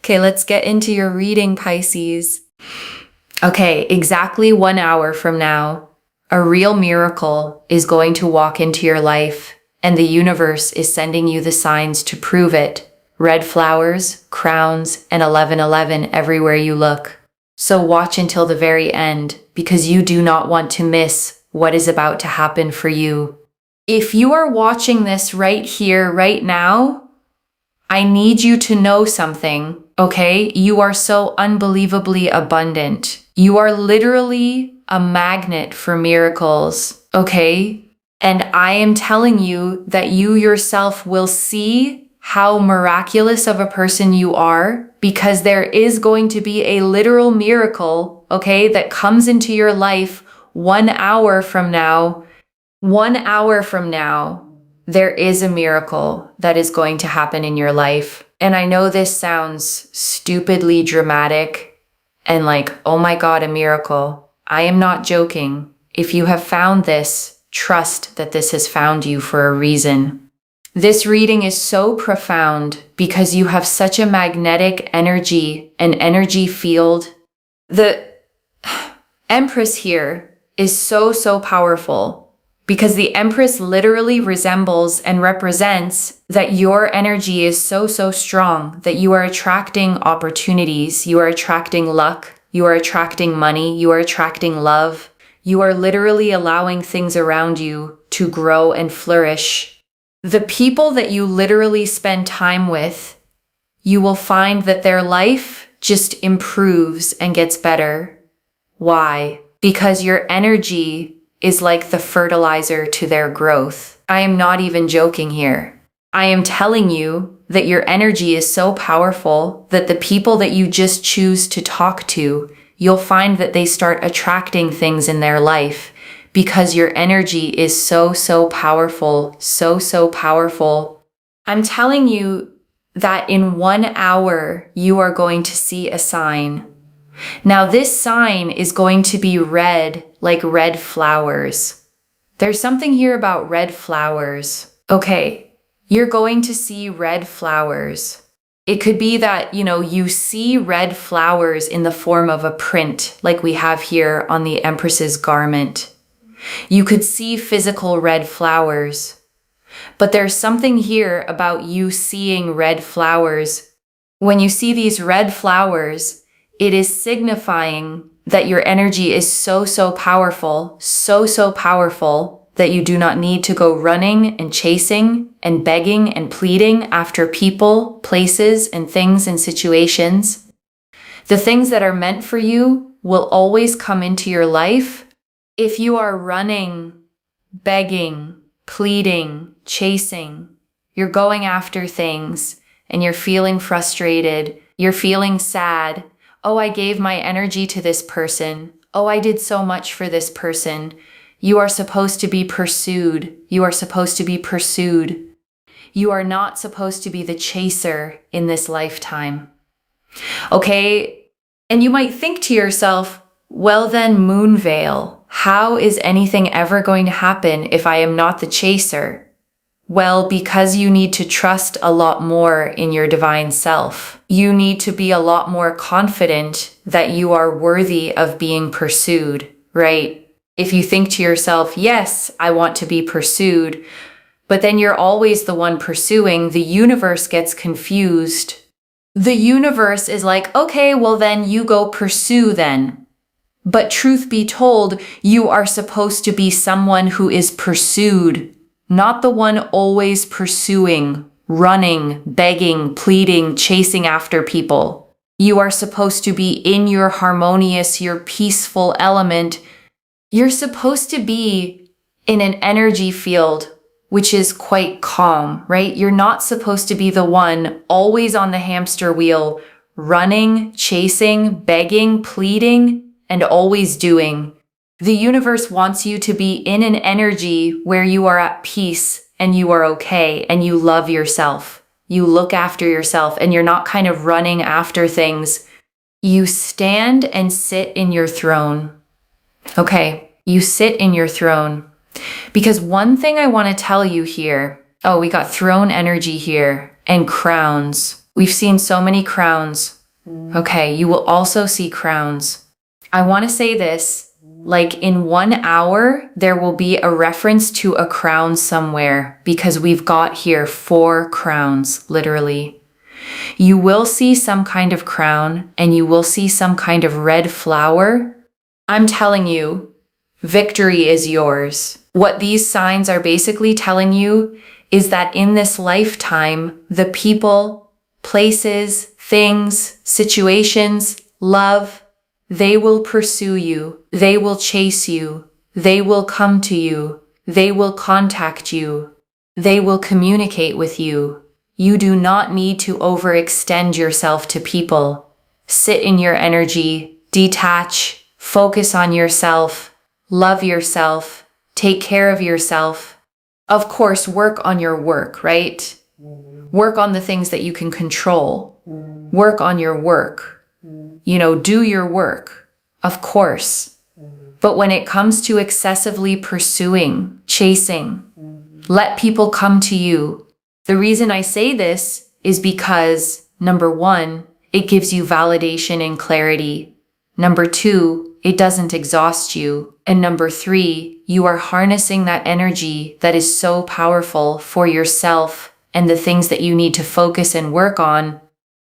Okay, let's get into your reading, Pisces. Okay, exactly 1 hour from now, a real miracle is going to walk into your life, and the universe is sending you the signs to prove it. Red flowers, crowns, and 1111 everywhere you look. So watch until the very end, because you do not want to miss what is about to happen for you. If you are watching this right here, right now, I need you to know something, okay? You are so unbelievably abundant. You are literally a magnet for miracles, okay? And I am telling you that you yourself will see how miraculous of a person you are, because there is going to be a literal miracle, okay, that comes into your life 1 hour from now. 1 hour from now, there is a miracle that is going to happen in your life. And I know this sounds stupidly dramatic and like, oh my God, a miracle. I am not joking. If you have found this, trust that this has found you for a reason. This reading is so profound because you have such a magnetic energy, an energy field. The Empress here is so powerful because the Empress literally resembles and represents that your energy is so strong that you are attracting opportunities, you are attracting luck, you are attracting money, you are attracting love. You are literally allowing things around you to grow and flourish. The people that you literally spend time with, you will find that their life just improves and gets better. Why? Because your energy is like the fertilizer to their growth. I am not even joking here. I am telling you that your energy is so powerful that the people that you just choose to talk to, you'll find that they start attracting things in their life because your energy is so powerful, so powerful. I'm telling you that in 1 hour, you are going to see a sign. Now, this sign is going to be red, like red flowers. There's something here about red flowers. Okay, you're going to see red flowers. It could be that, you see red flowers in the form of a print, like we have here on the Empress's garment. You could see physical red flowers. But there's something here about you seeing red flowers. When you see these red flowers, it is signifying that your energy is so powerful, so powerful that you do not need to go running and chasing and begging and pleading after people, places, and things and situations. The things that are meant for you will always come into your life. If you are running, begging, pleading, chasing, you're going after things and you're feeling frustrated, you're feeling sad. Oh, I gave my energy to this person. Oh, I did so much for this person. You are supposed to be pursued. You are supposed to be pursued. You are not supposed to be the chaser in this lifetime. Okay? And you might think to yourself, well then, Moonveil, how is anything ever going to happen if I am not the chaser? Well, because you need to trust a lot more in your divine self. You need to be a lot more confident that you are worthy of being pursued, right? If you think to yourself, yes, I want to be pursued, but then you're always the one pursuing, the universe gets confused. The universe is like, okay, well then you go pursue then. But truth be told, you are supposed to be someone who is pursued, not the one always pursuing, running, begging, pleading, chasing after people. You are supposed to be in your harmonious, your peaceful element. You're supposed to be in an energy field which is quite calm, right? You're not supposed to be the one always on the hamster wheel, running, chasing, begging, pleading, and always doing. The universe wants you to be in an energy where you are at peace and you are okay and you love yourself. You look after yourself and you're not kind of running after things. You stand and sit in your throne. Okay, you sit in your throne. Because one thing I want to tell you here, oh, we got throne energy here and crowns. We've seen so many crowns. Okay, you will also see crowns. I want to say this, like in 1 hour, there will be a reference to a crown somewhere because we've got here 4 crowns, literally. You will see some kind of crown and you will see some kind of red flower. I'm telling you, victory is yours. What these signs are basically telling you is that in this lifetime, the people, places, things, situations, love, they will pursue you. They will chase you. They will come to you. They will contact you. They will communicate with you. You do not need to overextend yourself to people. Sit in your energy, detach, focus on yourself, love yourself, take care of yourself. Of course, work on your work, right? Work on the things that you can control. Work on your work. Do your work, of course. But when it comes to excessively pursuing, chasing, let people come to you. The reason I say this is because, number 1, it gives you validation and clarity. Number 2, it doesn't exhaust you. And number 3, you are harnessing that energy that is so powerful for yourself and the things that you need to focus and work on.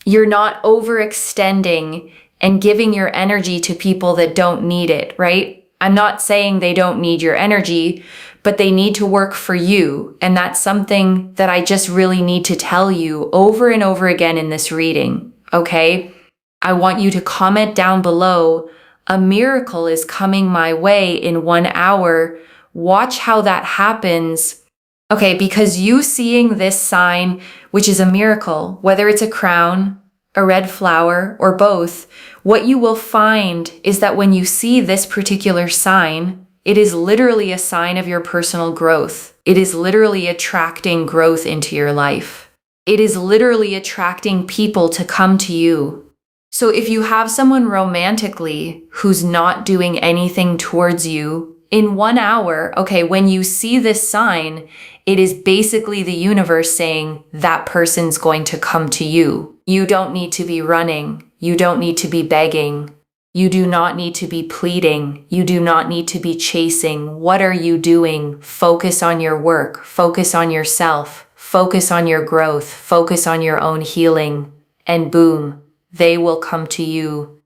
You're not overextending and giving your energy to people that don't need it, right? I'm not saying they don't need your energy, but they need to work for you. And that's something that I just really need to tell you over and over again in this reading, okay? I want you to comment down below, a miracle is coming my way in 1 hour. Watch how that happens. Okay, because you seeing this sign, which is a miracle, whether it's a crown, a red flower, or both, what you will find is that when you see this particular sign, it is literally a sign of your personal growth. It is literally attracting growth into your life. It is literally attracting people to come to you. So if you have someone romantically who's not doing anything towards you, in 1 hour, okay, when you see this sign, it is basically the universe saying that person's going to come to you. You don't need to be running. You don't need to be begging. You do not need to be pleading. You do not need to be chasing. What are you doing? Focus on your work. Focus on yourself. Focus on your growth. Focus on your own healing. And boom, they will come to you.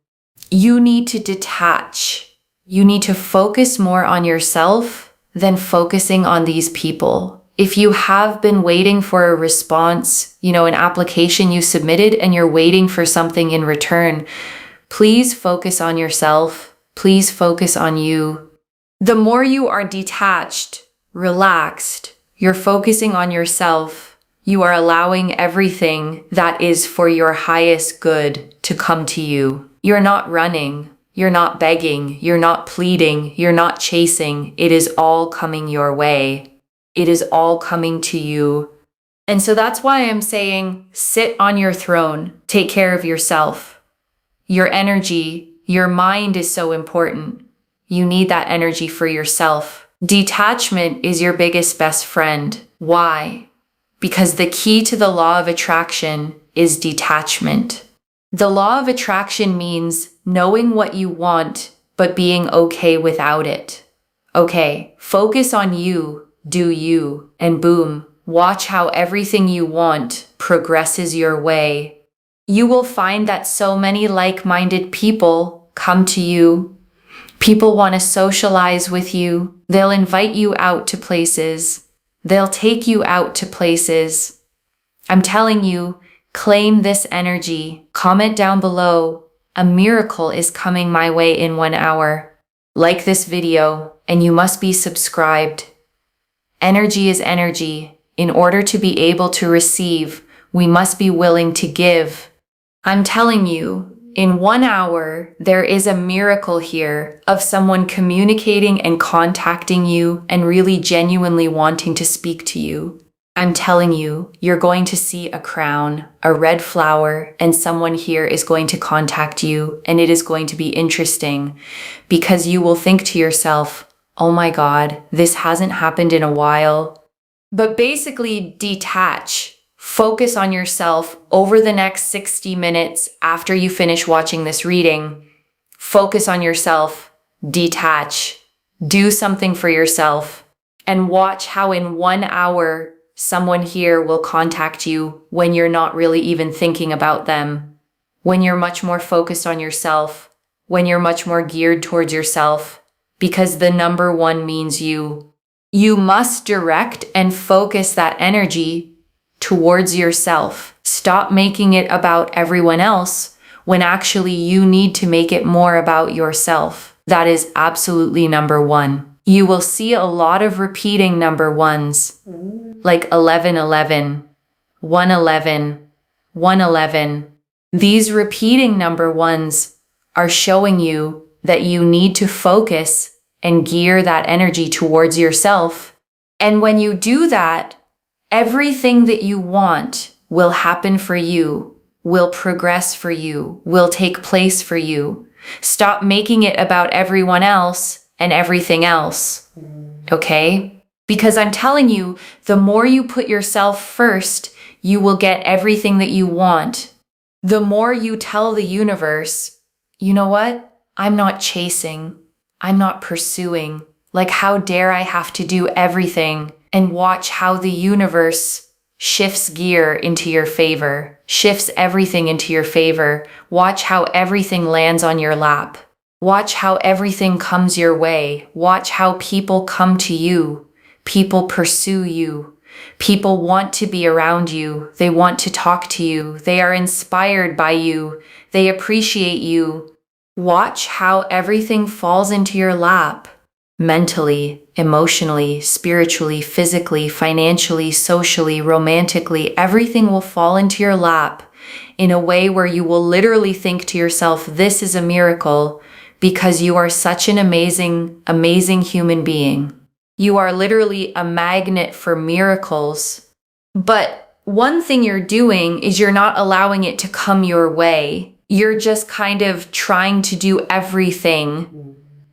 You need to detach. You need to focus more on yourself than focusing on these people. If you have been waiting for a response, an application you submitted and you're waiting for something in return, please focus on yourself. Please focus on you. The more you are detached, relaxed, you're focusing on yourself, you are allowing everything that is for your highest good to come to you. You're not running. You're not begging. You're not pleading. You're not chasing. It is all coming your way. It is all coming to you. And so that's why I'm saying, sit on your throne. Take care of yourself. Your energy, your mind is so important. You need that energy for yourself. Detachment is your biggest best friend. Why? Because the key to the law of attraction is detachment. The law of attraction means knowing what you want, but being okay without it. Okay, focus on you, do you, and boom, watch how everything you want progresses your way. You will find that so many like-minded people come to you. People want to socialize with you. They'll invite you out to places. They'll take you out to places. I'm telling you, claim this energy. Comment down below, a miracle is coming my way in 1 hour. Like this video, and you must be subscribed. Energy is energy. In order to be able to receive, we must be willing to give. I'm telling you, in 1 hour, there is a miracle here of someone communicating and contacting you and really genuinely wanting to speak to you. I'm telling you, you're going to see a crown, a red flower, and someone here is going to contact you, and it is going to be interesting because you will think to yourself, oh my God, this hasn't happened in a while. But basically, detach, Focus on yourself over the next 60 minutes after you finish watching this reading. Focus on yourself, detach, do something for yourself, and watch how in 1 hour someone here will contact you when you're not really even thinking about them, when you're much more focused on yourself, when you're much more geared towards yourself, because the number one means you. You must direct and focus that energy towards yourself. Stop making it about everyone else when actually you need to make it more about yourself. That is absolutely number one. You will see a lot of repeating number ones, like 1111, 111, 111. These repeating number ones are showing you that you need to focus and gear that energy towards yourself. And when you do that, everything that you want will happen for you, will progress for you, will take place for you. Stop making it about everyone else and everything else, okay? Because I'm telling you, the more you put yourself first, you will get everything that you want. The more you tell the universe, you know what? I'm not chasing. I'm not pursuing. Like, how dare I have to do everything? And watch how the universe shifts gear into your favor, shifts everything into your favor. Watch how everything lands on your lap. Watch how everything comes your way. Watch how people come to you. People pursue you. People want to be around you. They want to talk to you. They are inspired by you. They appreciate you. Watch how everything falls into your lap. Mentally, emotionally, spiritually, physically, financially, socially, romantically, everything will fall into your lap in a way where you will literally think to yourself, this is a miracle, because you are such an amazing, amazing human being. You are literally a magnet for miracles. But one thing you're doing is you're not allowing it to come your way. You're just kind of trying to do everything.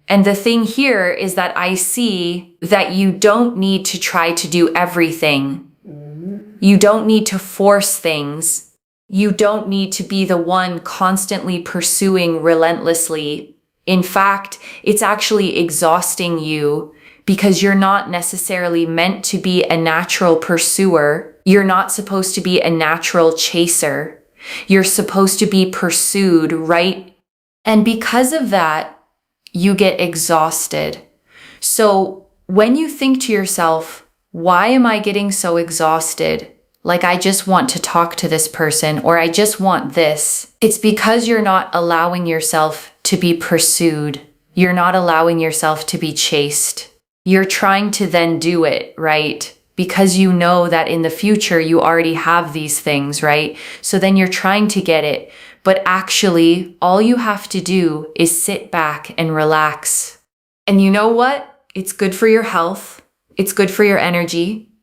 And the thing here is that I see that you don't need to try to do everything. You don't need to force things. You don't need to be the one constantly pursuing relentlessly. In fact, it's actually exhausting you because you're not necessarily meant to be a natural pursuer. You're not supposed to be a natural chaser. You're supposed to be pursued, right? And because of that, you get exhausted. So when you think to yourself, why am I getting so exhausted? Like, I just want to talk to this person, or I just want this. It's because you're not allowing yourself to be pursued. You're not allowing yourself to be chased. You're trying to then do it, right? Because you know that in the future you already have these things, right? So then you're trying to get it. But actually, all you have to do is sit back and relax. And you know what? It's good for your health. It's good for your energy.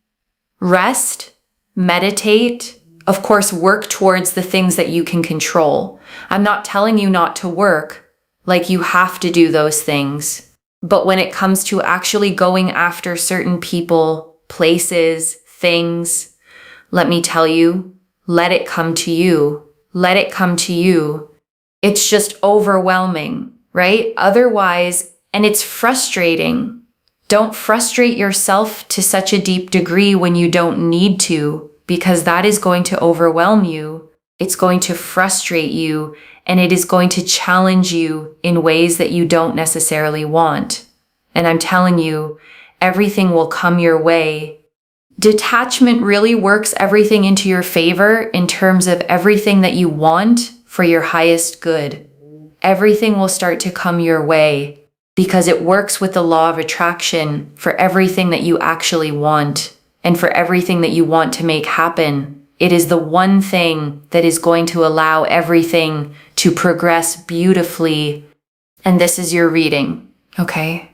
Rest, meditate, of course, work towards the things that you can control. I'm not telling you not to work, like you have to do those things. But when it comes to actually going after certain people, places, things, let me tell you, let it come to you. Let it come to you. It's just overwhelming, right? Otherwise, and it's frustrating. Don't frustrate yourself to such a deep degree when you don't need to, because that is going to overwhelm you. It's going to frustrate you, and it is going to challenge you in ways that you don't necessarily want. And I'm telling you, everything will come your way. Detachment really works everything into your favor in terms of everything that you want for your highest good. Everything will start to come your way because it works with the law of attraction for everything that you actually want and for everything that you want to make happen. It is the one thing that is going to allow everything to progress beautifully. And this is your reading, okay?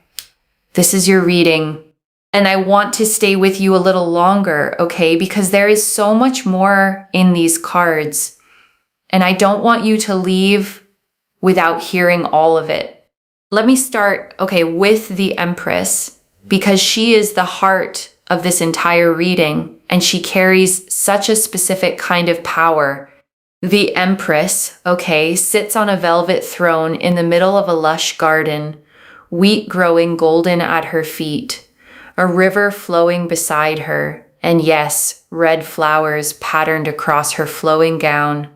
This is your reading. And I want to stay with you a little longer, okay? Because there is so much more in these cards. And I don't want you to leave without hearing all of it. Let me start, okay, with the Empress, because she is the heart of this entire reading. and she carries such a specific kind of power. The Empress, sits on a velvet throne in the middle of a lush garden, wheat growing golden at her feet, a river flowing beside her, and yes, red flowers patterned across her flowing gown.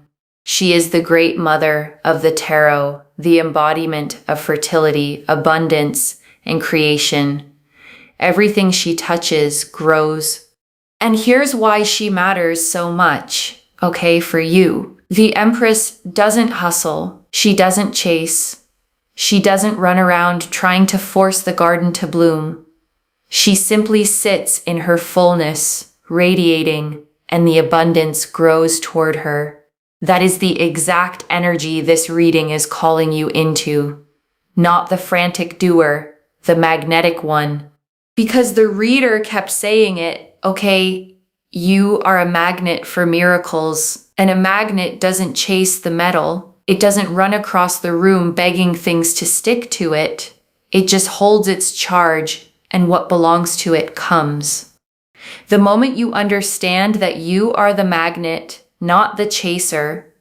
She is the great mother of the tarot, the embodiment of fertility, abundance, and creation. Everything she touches grows. And here's why she matters so much, for you. The Empress doesn't hustle. She doesn't chase. She doesn't run around trying to force the garden to bloom. She simply sits in her fullness, radiating, and the abundance grows toward her. That is the exact energy this reading is calling you into, not the frantic doer, the magnetic one. Because the reader kept saying it, you are a magnet for miracles, and a magnet doesn't chase the metal. It doesn't run across the room begging things to stick to it. It just holds its charge, and what belongs to it comes. The moment you understand that you are the magnet, not the chaser,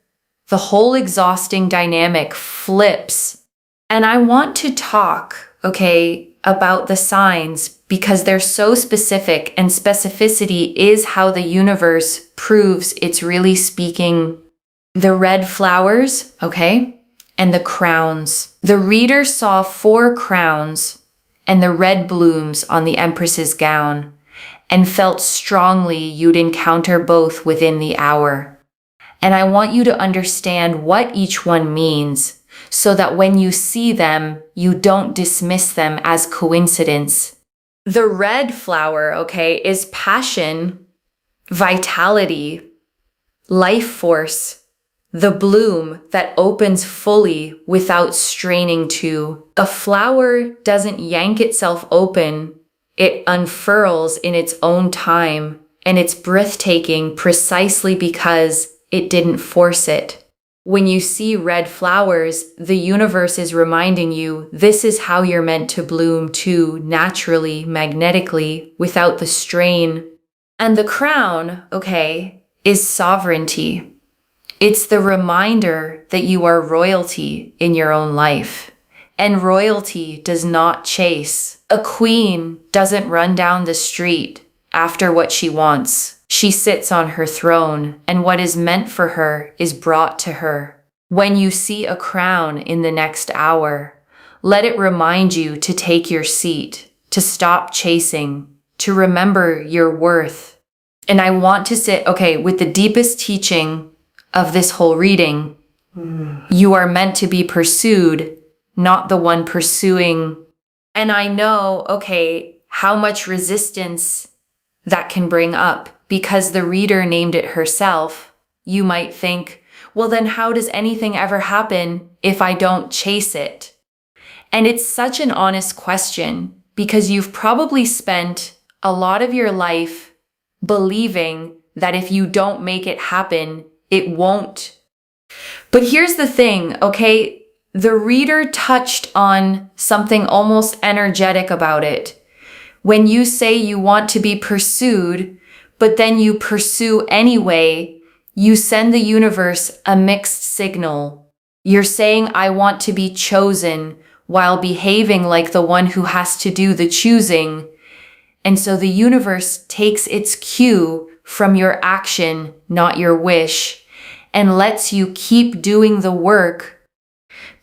the whole exhausting dynamic flips. And I want to talk, about the signs because they're so specific, and specificity is how the universe proves it's really speaking. The red flowers, and the crowns. The reader saw 4 crowns and the red blooms on the Empress's gown and felt strongly you'd encounter both within the hour. And I want you to understand what each one means, so that when you see them, you don't dismiss them as coincidence. The red flower, is passion, vitality, life force, the bloom that opens fully without straining to. A flower doesn't yank itself open, it unfurls in its own time, and it's breathtaking precisely because it didn't force it. When you see red flowers, the universe is reminding you this is how you're meant to bloom too, naturally, magnetically, without the strain. And the crown, is sovereignty. It's the reminder that you are royalty in your own life. And royalty does not chase. A queen doesn't run down the street after what she wants. She sits on her throne, and what is meant for her is brought to her. When you see a crown in the next hour, let it remind you to take your seat, to stop chasing, to remember your worth. And I want to sit, with the deepest teaching of this whole reading. You are meant to be pursued, not the one pursuing. And I know, how much resistance that can bring up. Because the reader named it herself, you might think, well, then how does anything ever happen if I don't chase it? And it's such an honest question because you've probably spent a lot of your life believing that if you don't make it happen, it won't. But here's the thing, the reader touched on something almost energetic about it. When you say you want to be pursued, but then you pursue anyway, you send the universe a mixed signal. You're saying, I want to be chosen, while behaving like the one who has to do the choosing. And so the universe takes its cue from your action, not your wish, and lets you keep doing the work.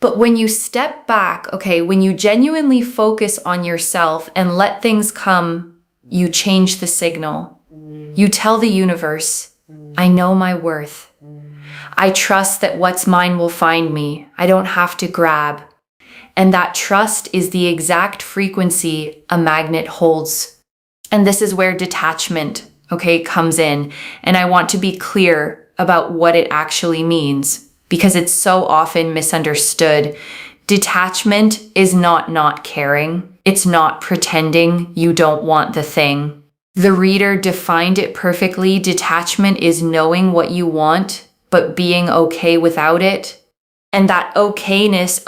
But when you step back, when you genuinely focus on yourself and let things come, you change the signal. You tell the universe, I know my worth. I trust that what's mine will find me. I don't have to grab. And that trust is the exact frequency a magnet holds. And this is where detachment, comes in. And I want to be clear about what it actually means because it's so often misunderstood. Detachment is not caring. It's not pretending you don't want the thing. The reader defined it perfectly. Detachment is knowing what you want, but being okay without it. And that okayness,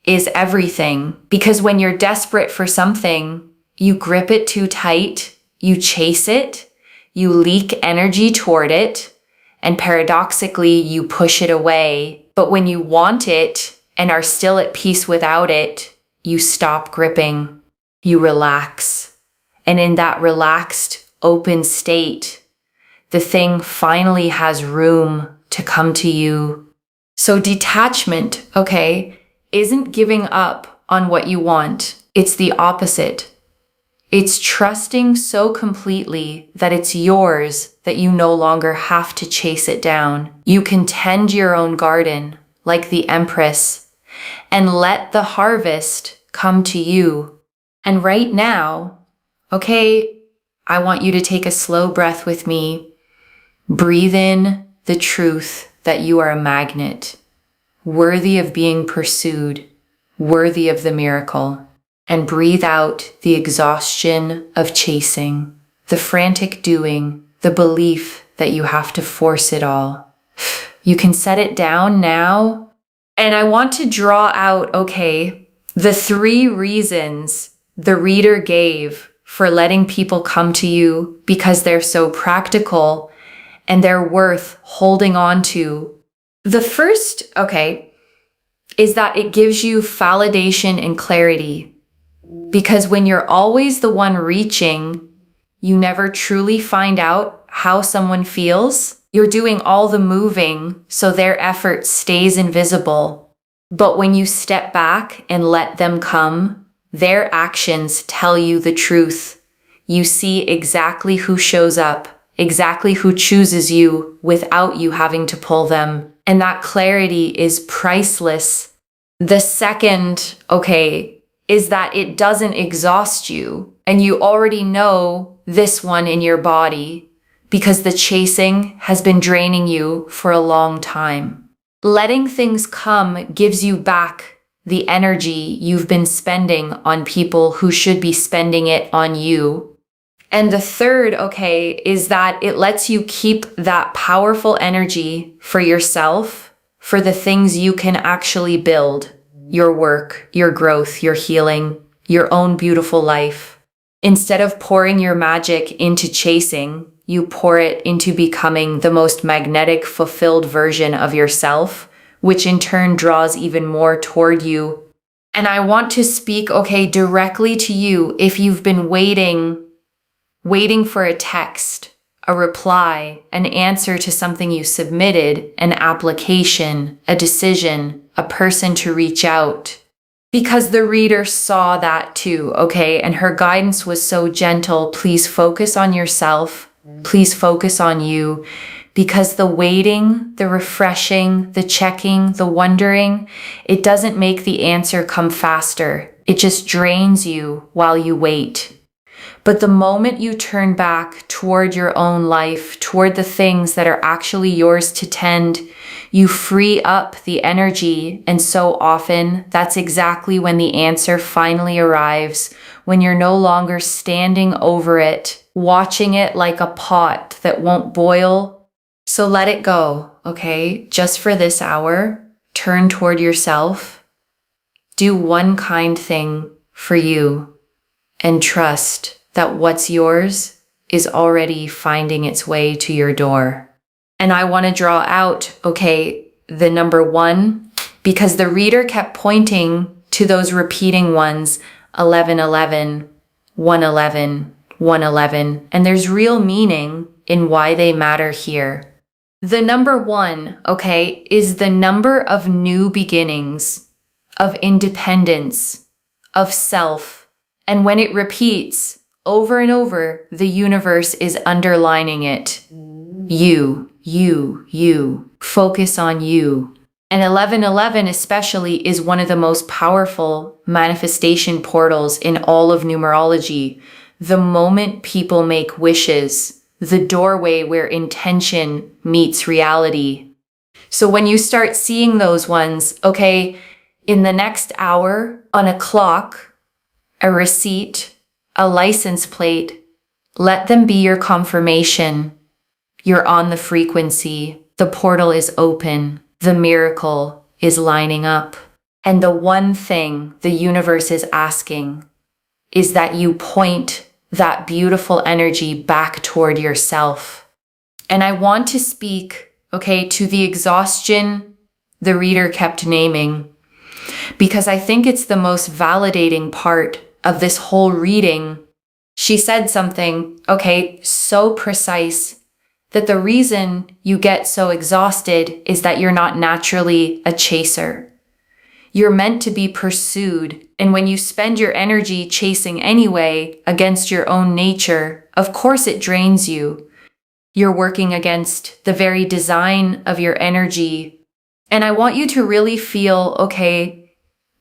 is everything. Because when you're desperate for something, you grip it too tight, you chase it, you leak energy toward it, and paradoxically, you push it away. But when you want it and are still at peace without it, you stop gripping, you relax. And in that relaxed, open state, the thing finally has room to come to you. So detachment, okay, isn't giving up on what you want. It's the opposite. It's trusting so completely that it's yours that you no longer have to chase it down. You can tend your own garden like the Empress and let the harvest come to you. And right now, okay, I want you to take a slow breath with me. Breathe in the truth that you are a magnet, worthy of being pursued, worthy of the miracle. And breathe out the exhaustion of chasing, the frantic doing, the belief that you have to force it all. You can set it down now. And I want to draw out, okay, the 3 reasons the reader gave for letting people come to you because they're so practical and they're worth holding on to. The first, okay, is that it gives you validation and clarity. Because when you're always the one reaching, you never truly find out how someone feels. You're doing all the moving, so their effort stays invisible. But when you step back and let them come, their actions tell you the truth. You see exactly who shows up, exactly who chooses you without you having to pull them. And that clarity is priceless. The second, okay, is that it doesn't exhaust you. And you already know this one in your body because the chasing has been draining you for a long time. Letting things come gives you back the energy you've been spending on people who should be spending it on you. And the third, okay, is that it lets you keep that powerful energy for yourself, for the things you can actually build. Your work, your growth, your healing, your own beautiful life. Instead of pouring your magic into chasing, you pour it into becoming the most magnetic, fulfilled version of yourself, which in turn draws even more toward you. And I want to speak, okay, directly to you if you've been waiting for a text, a reply, an answer to something you submitted, an application, a decision, a person to reach out. Because the reader saw that too, okay? And her guidance was so gentle. Please focus on yourself. Please focus on you. Because the waiting, the refreshing, the checking, the wondering, it doesn't make the answer come faster. It just drains you while you wait. But the moment you turn back toward your own life, toward the things that are actually yours to tend, you free up the energy. And so often, that's exactly when the answer finally arrives, when you're no longer standing over it, watching it like a pot that won't boil. So let it go, okay? Just for this hour, turn toward yourself. Do one kind thing for you and trust that what's yours is already finding its way to your door. And I want to draw out, okay, the number 1, because the reader kept pointing to those repeating ones, 1111, 111, 111, and there's real meaning in why they matter here. The number 1, okay, is the number of new beginnings, of independence, of self, and when it repeats, over and over, the universe is underlining it. You. Focus on you. And 1111 especially is one of the most powerful manifestation portals in all of numerology. The moment people make wishes, the doorway where intention meets reality. So when you start seeing those ones, okay, in the next hour, on a clock, a receipt, a license plate, let them be your confirmation. You're on the frequency. The portal is open. The miracle is lining up. And the one thing the universe is asking is that you point that beautiful energy back toward yourself. And I want to speak, to the exhaustion the reader kept naming, because I think it's the most validating part of this whole reading. She said something, so precise, that the reason you get so exhausted is that you're not naturally a chaser. You're meant to be pursued, and when you spend your energy chasing anyway against your own nature, of course it drains you. You're working against the very design of your energy. And I want you to really feel,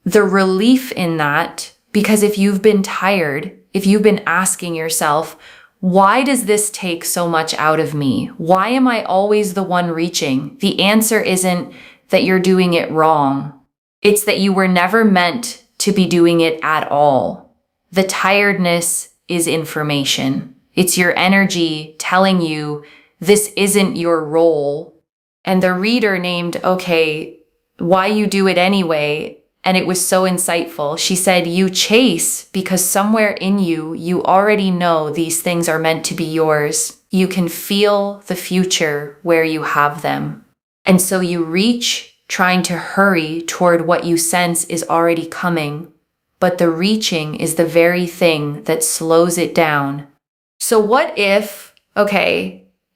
the relief in that, because if you've been tired, if you've been asking yourself, why does this take so much out of me? Why am I always the one reaching? The answer isn't that you're doing it wrong. It's that you were never meant to be doing it at all. The tiredness is information. It's your energy telling you this isn't your role. And the reader named, why you do it anyway. And it was so insightful. She said, you chase because somewhere in you, you already know these things are meant to be yours. You can feel the future where you have them. And so you reach, trying to hurry toward what you sense is already coming. But the reaching is the very thing that slows it down. So what if,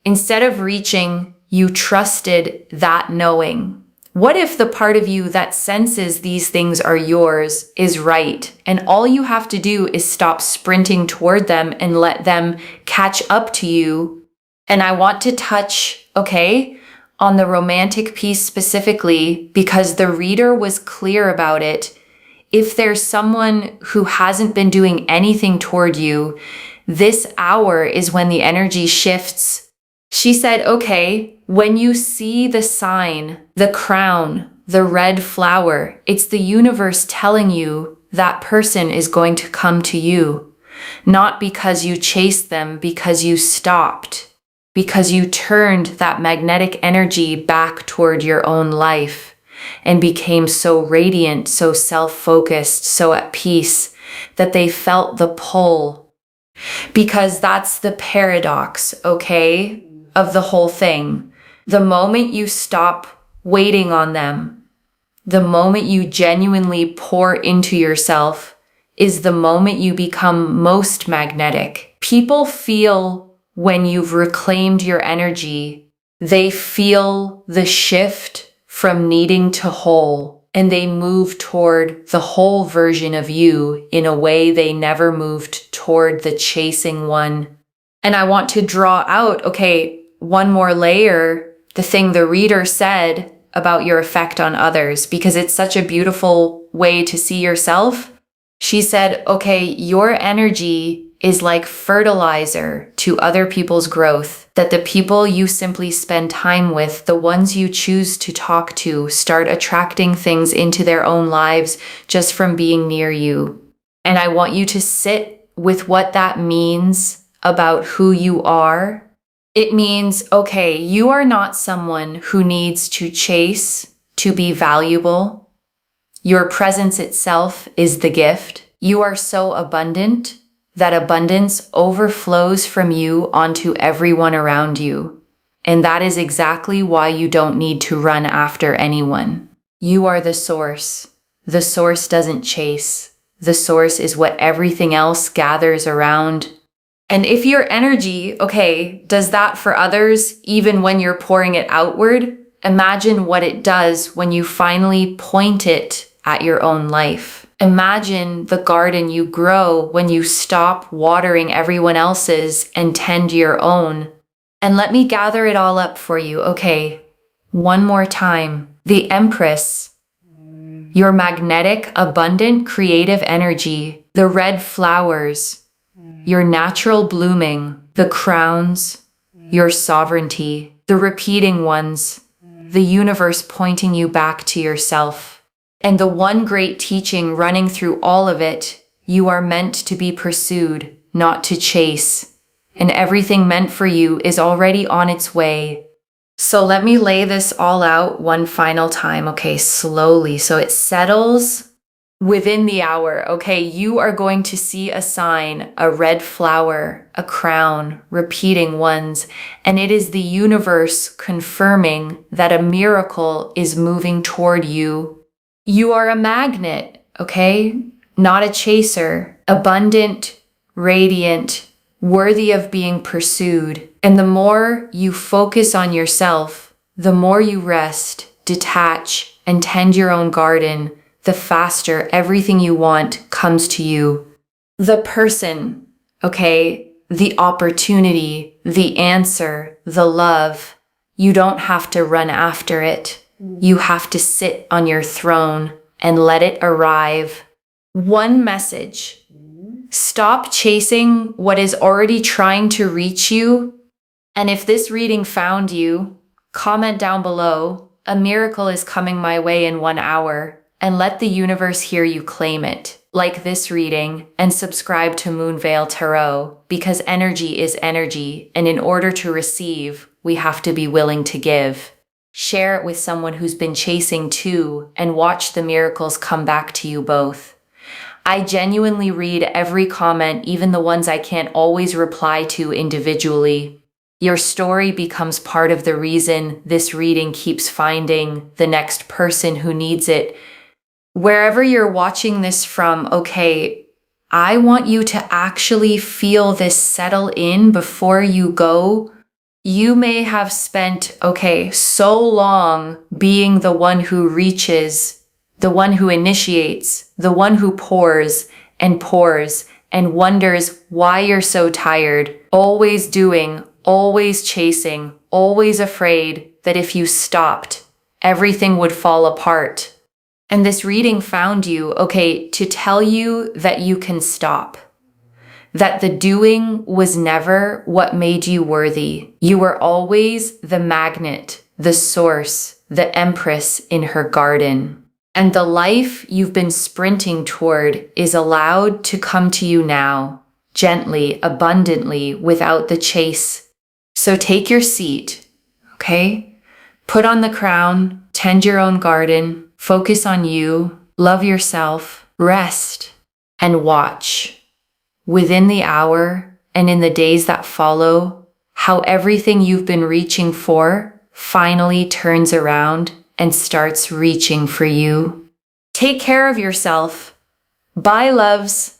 instead of reaching, you trusted that knowing? What if the part of you that senses these things are yours is right, and all you have to do is stop sprinting toward them and let them catch up to you? And I want to touch, on the romantic piece specifically, because the reader was clear about it. If there's someone who hasn't been doing anything toward you, this hour is when the energy shifts. She said, when you see the sign, the crown, the red flower, it's the universe telling you that person is going to come to you. Not because you chased them, because you stopped. Because you turned that magnetic energy back toward your own life and became so radiant, so self-focused, so at peace that they felt the pull. Because that's the paradox, of the whole thing. The moment you stop waiting on them, the moment you genuinely pour into yourself, is the moment you become most magnetic. People feel when you've reclaimed your energy, they feel the shift from needing to whole, and they move toward the whole version of you in a way they never moved toward the chasing one. And I want to draw out, one more layer, the thing the reader said about your effect on others, because it's such a beautiful way to see yourself. She said, your energy is like fertilizer to other people's growth, that the people you simply spend time with, the ones you choose to talk to, start attracting things into their own lives just from being near you. And I want you to sit with what that means about who you are. It means, you are not someone who needs to chase to be valuable. Your presence itself is the gift. You are so abundant that abundance overflows from you onto everyone around you. And that is exactly why you don't need to run after anyone. You are the source. The source doesn't chase. The source is what everything else gathers around. And if your energy, does that for others, even when you're pouring it outward, imagine what it does when you finally point it at your own life. Imagine the garden you grow when you stop watering everyone else's and tend your own. And let me gather it all up for you. One more time. The Empress, your magnetic, abundant, creative energy, the red flowers, your natural blooming, the crowns, your sovereignty, the repeating ones, the universe pointing you back to yourself. And the one great teaching running through all of it, you are meant to be pursued, not to chase. And everything meant for you is already on its way. So let me lay this all out one final time, slowly, so it settles Within the hour, okay, you are going to see a sign, a red flower, a crown, repeating ones, and it is the universe confirming that a miracle is moving toward you. You are a magnet, okay? Not a chaser. Abundant, radiant, worthy of being pursued. And the more you focus on yourself, the more you rest, detach, and tend your own garden, the faster everything you want comes to you. The person, okay, the opportunity, the answer, the love, you don't have to run after it. You have to sit on your throne and let it arrive. One message: stop chasing what is already trying to reach you. And if this reading found you, comment down below, "A miracle is coming my way in 1 hour." And let the universe hear you claim it. Like this reading and subscribe to Moonveil Tarot, because energy is energy, and in order to receive, we have to be willing to give. Share it with someone who's been chasing too, and watch the miracles come back to you both. I genuinely read every comment, even the ones I can't always reply to individually. Your story becomes part of the reason this reading keeps finding the next person who needs it. Wherever you're watching this from, okay, I want you to actually feel this settle in before you go. You may have spent, okay, so long being the one who reaches, the one who initiates, the one who pours and wonders why you're so tired, always doing, always chasing, always afraid that if you stopped, everything would fall apart. And this reading found you, okay, to tell you that you can stop. That the doing was never what made you worthy. You were always the magnet, the source, the empress in her garden. And the life you've been sprinting toward is allowed to come to you now, gently, abundantly, without the chase. So take your seat, okay? Put on the crown, tend your own garden, focus on you, love yourself, rest, and watch. Within the hour and in the days that follow, how everything you've been reaching for finally turns around and starts reaching for you. Take care of yourself. Bye, loves.